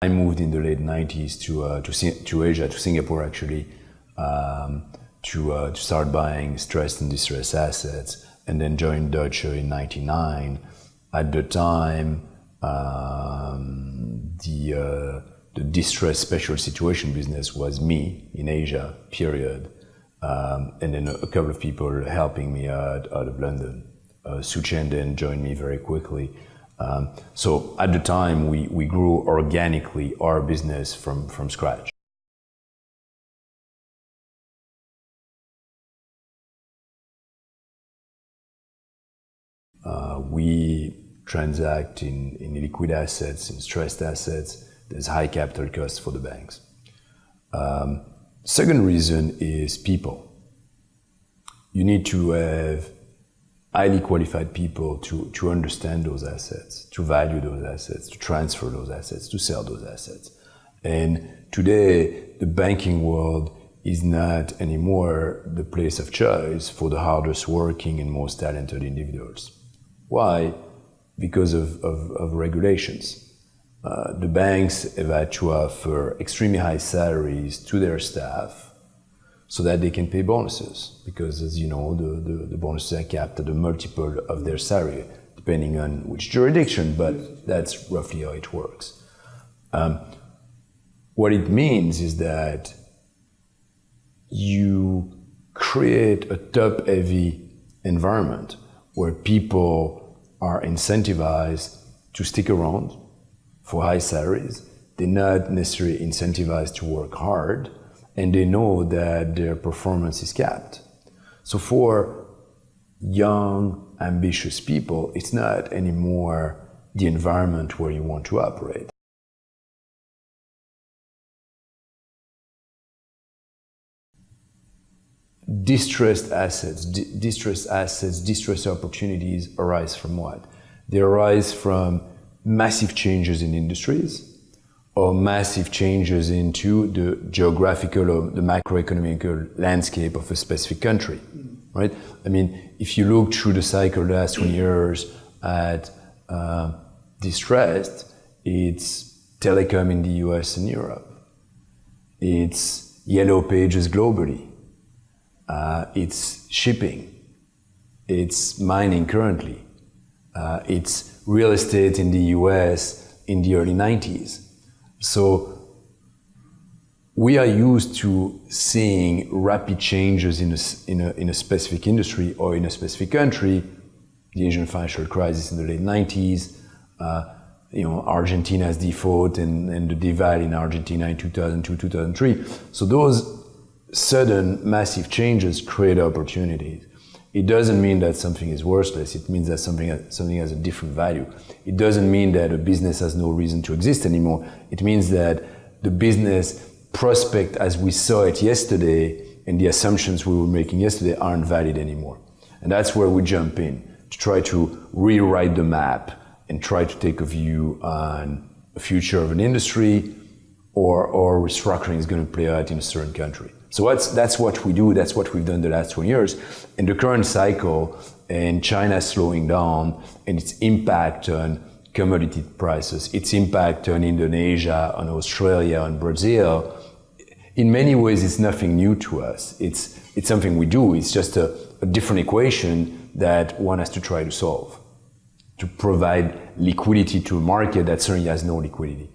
I moved in the late 90s to Asia, to Singapore actually, to start buying stressed and distressed assets, and then joined Deutsche in '99. At the time, the distressed special situation business was me in Asia, period. And then a couple of people helping me out of London. Su Chen then joined me very quickly. So at the time, we grew organically our business from scratch. We transact in liquid assets, in stressed assets. There's high capital costs for the banks. Second reason is people. You need to have highly qualified people to understand those assets, to value those assets, to transfer those assets, to sell those assets. And today, the banking world is not anymore the place of choice for the hardest working and most talented individuals. Why? Because of regulations. The banks have had to offer extremely high salaries to their staff so that they can pay bonuses, because as you know, the bonuses are capped at a multiple of their salary, depending on which jurisdiction, but that's roughly how it works. What it means is that you create a top-heavy environment where people are incentivized to stick around for high salaries. They're not necessarily incentivized to work hard, and they know that their performance is capped. So for young, ambitious people, it's not anymore the environment where you want to operate. Distressed assets, distressed opportunities arise from what? They arise from massive changes in industries, or massive changes into the geographical or the macroeconomic landscape of a specific country, right? I mean, if you look through the cycle the last 20 years at distressed, it's telecom in the US and Europe. It's yellow pages globally. It's shipping. It's mining currently. It's real estate in the US in the early 90s. So we are used to seeing rapid changes in a specific industry or in a specific country. The Asian financial crisis in the late 90s, Argentina's default and the deval in Argentina in 2002, 2003. So those sudden massive changes create opportunities. It doesn't mean that something is worthless. It means that something has a different value. It doesn't mean that a business has no reason to exist anymore. It means that the business prospect as we saw it yesterday and the assumptions we were making yesterday aren't valid anymore. And that's where we jump in to try to rewrite the map and try to take a view on the future of an industry or restructuring is going to play out in a certain country. So that's what we do, that's what we've done the last 20 years. And the current cycle and China slowing down and its impact on commodity prices, its impact on Indonesia, on Australia, on Brazil, in many ways it's nothing new to us. It's something we do, it's just a different equation that one has to try to solve, to provide liquidity to a market that certainly has no liquidity.